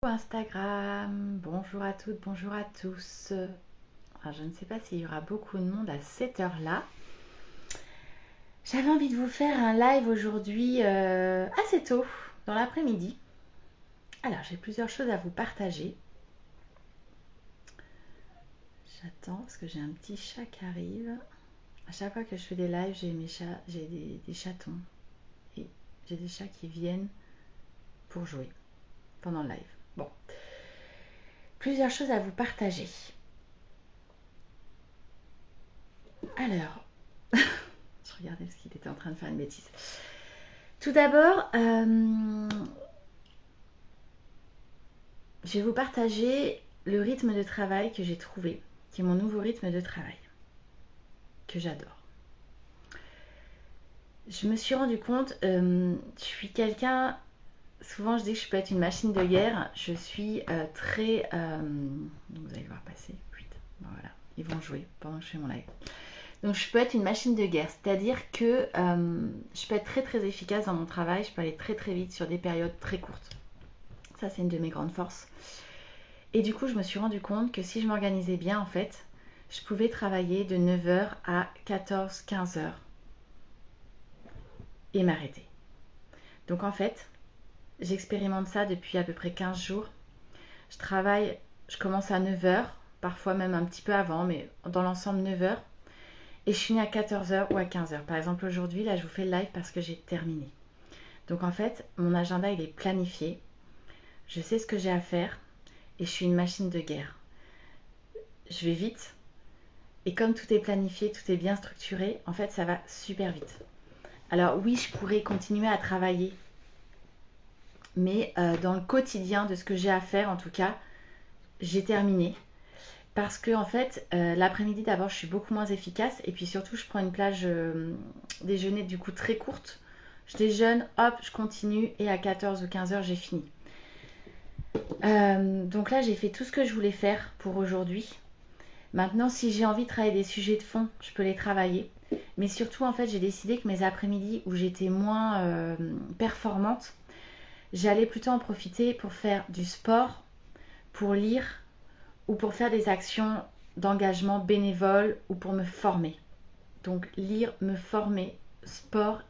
Instagram, bonjour à toutes, bonjour à tous. Alors, je ne sais pas s'il y aura beaucoup de monde à cette heure-là. J'avais envie de vous faire un live aujourd'hui assez tôt, dans l'après-midi. Alors, j'ai plusieurs choses à vous partager. J'attends parce que j'ai un petit chat qui arrive. À chaque fois que je fais des lives, j'ai mes chats, j'ai des chatons. Et j'ai des chats qui viennent pour jouer pendant le live. Bon, plusieurs choses à vous partager. Alors, je regardais parce qu'il était en train de faire une bêtise. Tout d'abord, je vais vous partager le rythme de travail que j'ai trouvé, qui est mon nouveau rythme de travail, que j'adore. Je me suis rendu compte, je suis quelqu'un, souvent je dis que je peux être une machine de guerre, je suis très... vous allez voir passer, bon, voilà, ils vont jouer pendant que je fais mon live. Donc je peux être une machine de guerre, c'est-à-dire que je peux être très très efficace dans mon travail, je peux aller très très vite sur des périodes très courtes. Ça c'est une de mes grandes forces. Et du coup je me suis rendu compte que si je m'organisais bien en fait, je pouvais travailler de 9h à 14-15h et m'arrêter. Donc en fait, j'expérimente ça depuis à peu près 15 jours. Je travaille, je commence à 9h, parfois même un petit peu avant, mais dans l'ensemble 9h. Et je finis à 14h ou à 15h. Par exemple, aujourd'hui, là, je vous fais le live parce que j'ai terminé. Donc, en fait, mon agenda, il est planifié. Je sais ce que j'ai à faire et je suis une machine de guerre. Je vais vite et comme tout est planifié, tout est bien structuré, en fait, ça va super vite. Alors, oui, je pourrais continuer à travailler, mais dans le quotidien de ce que j'ai à faire, en tout cas, j'ai terminé. Parce que en fait, l'après-midi d'abord, je suis beaucoup moins efficace et puis surtout, je prends une plage déjeuner du coup très courte. Je déjeune, hop, je continue et à 14 ou 15 heures, j'ai fini. Donc là, j'ai fait tout ce que je voulais faire pour aujourd'hui. Maintenant, si j'ai envie de travailler des sujets de fond, je peux les travailler. Mais surtout, en fait, j'ai décidé que mes après-midi où j'étais moins performante, j'allais plutôt en profiter pour faire du sport, pour lire ou pour faire des actions d'engagement bénévole ou pour me former. Donc lire, me former, sport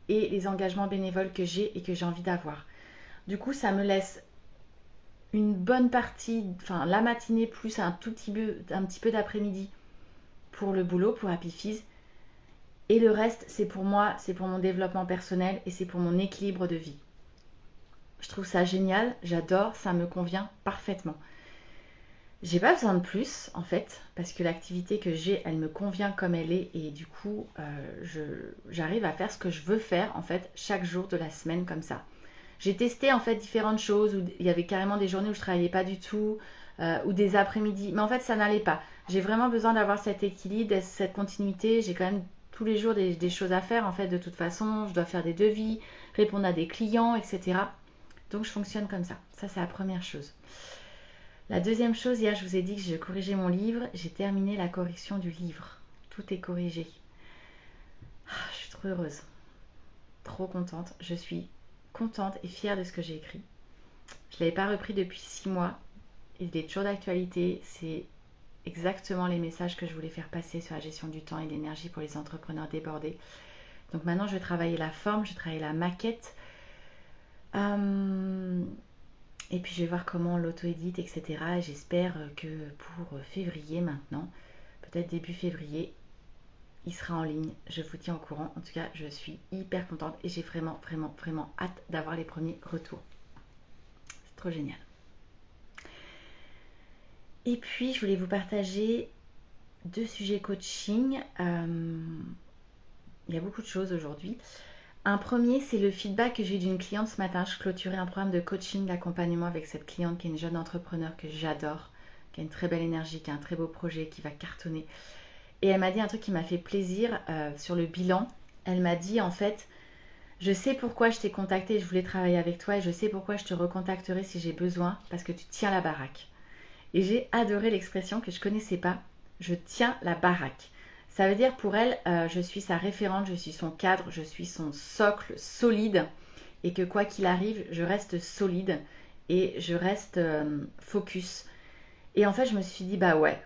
et les engagements bénévoles que j'ai et que j'ai envie d'avoir. Du coup, ça me laisse une bonne partie, enfin la matinée plus un petit peu d'après-midi pour le boulot, pour Happy Fizz. Et le reste, c'est pour moi, c'est pour mon développement personnel et c'est pour mon équilibre de vie. Je trouve ça génial, j'adore, ça me convient parfaitement. J'ai pas besoin de plus en fait, parce que l'activité que j'ai, elle me convient comme elle est et du coup, j'arrive à faire ce que je veux faire en fait chaque jour de la semaine comme ça. J'ai testé en fait différentes choses où il y avait carrément des journées où je travaillais pas du tout, ou des après-midi, mais en fait ça n'allait pas. J'ai vraiment besoin d'avoir cet équilibre, cette continuité. J'ai quand même tous les jours des choses à faire en fait de toute façon. Je dois faire des devis, répondre à des clients, etc. Donc je fonctionne comme ça. Ça c'est la première chose. La deuxième chose, hier je vous ai dit que je corrigeais mon livre. J'ai terminé la correction du livre. Tout est corrigé. Je suis trop heureuse. Trop contente. Je suis contente et fière de ce que j'ai écrit. Je ne l'avais pas repris depuis 6 mois. Il est toujours d'actualité. C'est exactement les messages que je voulais faire passer sur la gestion du temps et de l'énergie pour les entrepreneurs débordés. Donc maintenant, je vais travailler la forme, je vais travailler la maquette. Et puis je vais voir comment l'auto-édite, etc. Et j'espère que pour février maintenant, peut-être début février, il sera en ligne. Je vous tiens au courant. En tout cas, je suis hyper contente et j'ai vraiment, vraiment, vraiment hâte d'avoir les premiers retours. C'est trop génial. Et puis, je voulais vous partager 2 sujets coaching. Il y a beaucoup de choses aujourd'hui. Un premier, c'est le feedback que j'ai eu d'une cliente ce matin. Je clôturais un programme de coaching, d'accompagnement avec cette cliente qui est une jeune entrepreneur que j'adore, qui a une très belle énergie, qui a un très beau projet, qui va cartonner. Et elle m'a dit un truc qui m'a fait plaisir sur le bilan. Elle m'a dit en fait, je sais pourquoi je t'ai contacté, je voulais travailler avec toi et je sais pourquoi je te recontacterai si j'ai besoin, parce que tu tiens la baraque. Et j'ai adoré l'expression que je ne connaissais pas, je tiens la baraque. Ça veut dire pour elle, je suis sa référente, je suis son cadre, je suis son socle solide et que quoi qu'il arrive, je reste solide et je reste focus. Et en fait, je me suis dit, bah ouais,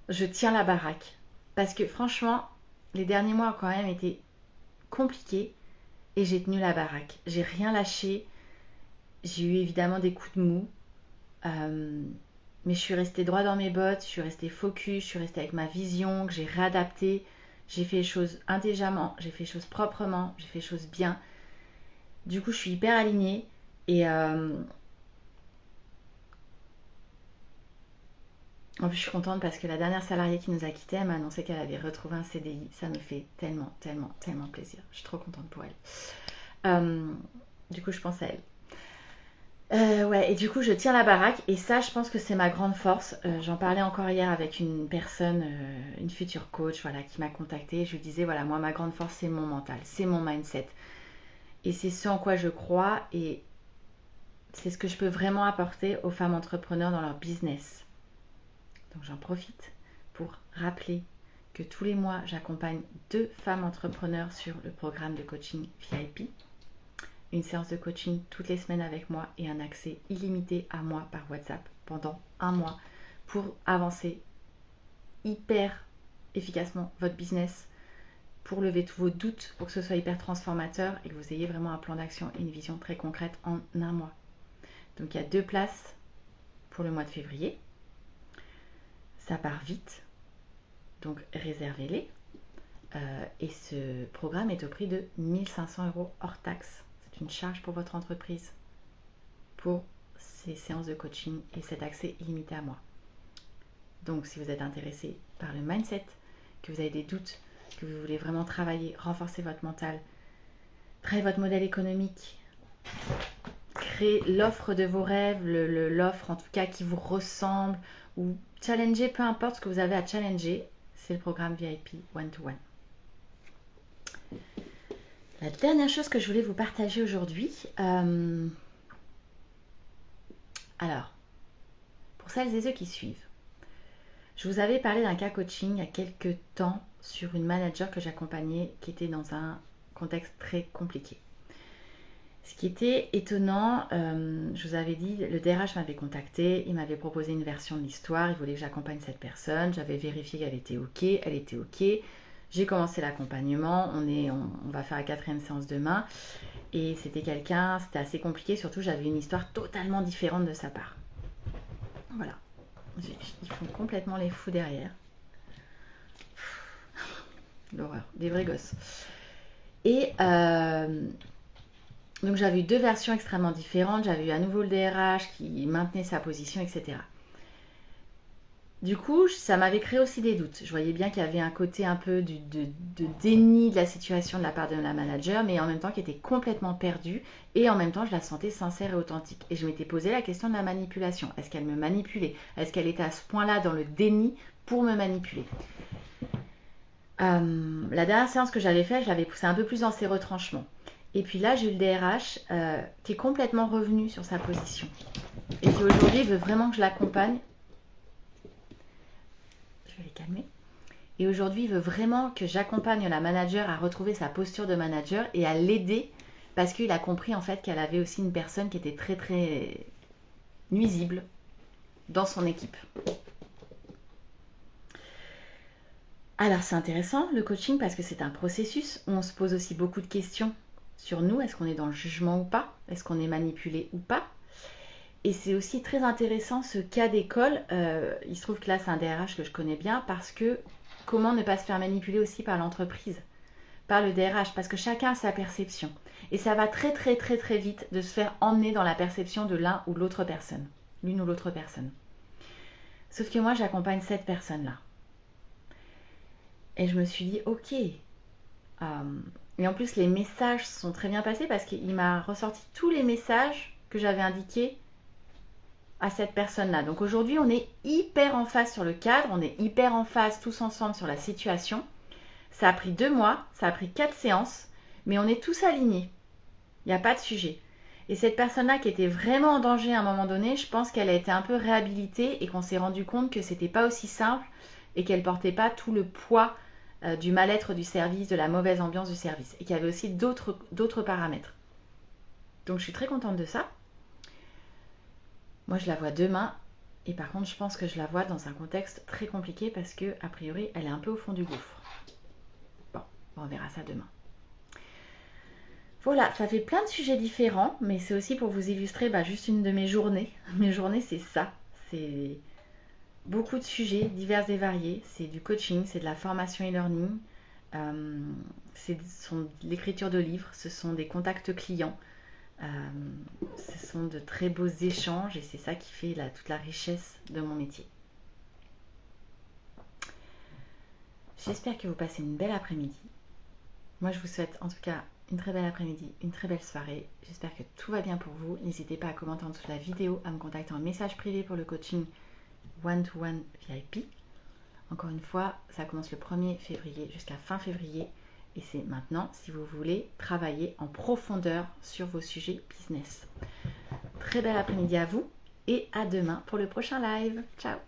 je tiens la baraque. Parce que franchement, les derniers mois ont quand même été compliqués et j'ai tenu la baraque. J'ai rien lâché. J'ai eu évidemment des coups de mou. Mais je suis restée droit dans mes bottes, je suis restée focus, je suis restée avec ma vision, que j'ai réadaptée. J'ai fait les choses intelligemment, j'ai fait les choses proprement, j'ai fait les choses bien. Du coup, je suis hyper alignée et en plus, je suis contente parce que la dernière salariée qui nous a quittés, elle m'a annoncé qu'elle avait retrouvé un CDI. Ça me fait tellement, tellement, tellement plaisir. Je suis trop contente pour elle. Du coup, je pense à elle. Ouais, et du coup, je tiens la baraque et ça, je pense que c'est ma grande force. J'en parlais encore hier avec une personne, une future coach, voilà, qui m'a contactée. Je lui disais, voilà, moi, ma grande force, c'est mon mental, c'est mon mindset. Et c'est ce en quoi je crois et c'est ce que je peux vraiment apporter aux femmes entrepreneurs dans leur business. Donc j'en profite pour rappeler que tous les mois, j'accompagne 2 femmes entrepreneurs sur le programme de coaching VIP. Une séance de coaching toutes les semaines avec moi et un accès illimité à moi par WhatsApp pendant 1 mois pour avancer hyper efficacement votre business, pour lever tous vos doutes, pour que ce soit hyper transformateur et que vous ayez vraiment un plan d'action et une vision très concrète en 1 mois. Donc il y a 2 places pour le mois de février. Ça part vite, donc réservez-les. Et ce programme est au prix de 1 500 € hors taxe. C'est une charge pour votre entreprise pour ces séances de coaching et cet accès illimité à moi. Donc si vous êtes intéressé par le mindset, que vous avez des doutes, que vous voulez vraiment travailler, renforcer votre mental, travailler votre modèle économique, créer l'offre de vos rêves, l'offre en tout cas qui vous ressemble, ou challenger, peu importe ce que vous avez à challenger, c'est le programme VIP One-to-One. La dernière chose que je voulais vous partager aujourd'hui, alors, pour celles et ceux qui suivent, je vous avais parlé d'un cas coaching il y a quelques temps sur une manager que j'accompagnais qui était dans un contexte très compliqué. Ce qui était étonnant, je vous avais dit, le DRH m'avait contacté, il m'avait proposé une version de l'histoire, il voulait que j'accompagne cette personne, j'avais vérifié qu'elle était ok, j'ai commencé l'accompagnement, on va faire la 4e séance demain, et c'était assez compliqué, surtout j'avais une histoire totalement différente de sa part. Voilà, ils font complètement les fous derrière. L'horreur, des vrais gosses. Et donc j'avais eu 2 versions extrêmement différentes. J'avais eu à nouveau le DRH qui maintenait sa position, etc. Du coup, ça m'avait créé aussi des doutes. Je voyais bien qu'il y avait un côté un peu de déni de la situation de la part de la manager, mais en même temps qui était complètement perdue. Et en même temps, je la sentais sincère et authentique. Et je m'étais posé la question de la manipulation. Est-ce qu'elle me manipulait? Est-ce qu'elle était à ce point-là dans le déni pour me manipuler? La dernière séance que j'avais faite, je l'avais poussée un peu plus dans ses retranchements. Et puis là, j'ai eu le DRH qui est complètement revenu sur sa position. Et qui aujourd'hui veut vraiment que je l'accompagne. Je vais les calmer. Et aujourd'hui, il veut vraiment que j'accompagne la manager à retrouver sa posture de manager et à l'aider parce qu'il a compris en fait qu'elle avait aussi une personne qui était très très nuisible dans son équipe. Alors c'est intéressant le coaching parce que c'est un processus où on se pose aussi beaucoup de questions sur nous. Est-ce qu'on est dans le jugement ou pas? Est-ce qu'on est manipulé ou pas? Et c'est aussi très intéressant ce cas d'école. Il se trouve que là c'est un DRH que je connais bien parce que comment ne pas se faire manipuler aussi par l'entreprise, par le DRH, parce que chacun a sa perception. Et ça va très très très très vite de se faire emmener dans la perception de l'un ou l'autre personne. L'une ou l'autre personne. Sauf que moi j'accompagne cette personne-là. Et je me suis dit, ok. Et en plus, les messages sont très bien passés parce qu'il m'a ressorti tous les messages que j'avais indiqués à cette personne-là. Donc aujourd'hui, on est hyper en phase sur le cadre, on est hyper en phase tous ensemble sur la situation. Ça a pris 2 mois, ça a pris 4 séances, mais on est tous alignés. Il n'y a pas de sujet. Et cette personne-là qui était vraiment en danger à un moment donné, je pense qu'elle a été un peu réhabilitée et qu'on s'est rendu compte que c'était pas aussi simple et qu'elle portait pas tout le poids du mal-être du service, de la mauvaise ambiance du service, et qu'il y avait aussi d'autres paramètres. Donc je suis très contente de ça. Moi, je la vois demain. Et par contre, je pense que je la vois dans un contexte très compliqué parce que, a priori, elle est un peu au fond du gouffre. Bon, on verra ça demain. Voilà, ça fait plein de sujets différents, mais c'est aussi pour vous illustrer juste une de mes journées. Mes journées, c'est ça. C'est beaucoup de sujets divers et variés. C'est du coaching, c'est de la formation e-learning, ce sont de l'écriture de livres, ce sont des contacts clients, ce sont de très beaux échanges et c'est ça qui fait toute la richesse de mon métier. J'espère que vous passez une belle après-midi. Moi, je vous souhaite en tout cas une très belle après-midi, une très belle soirée. J'espère que tout va bien pour vous. N'hésitez pas à commenter en dessous de la vidéo, à me contacter en message privé pour le coaching one-to-one VIP. Encore une fois, ça commence le 1er février jusqu'à fin février. Et c'est maintenant si vous voulez travailler en profondeur sur vos sujets business. Très bel après-midi à vous et à demain pour le prochain live. Ciao!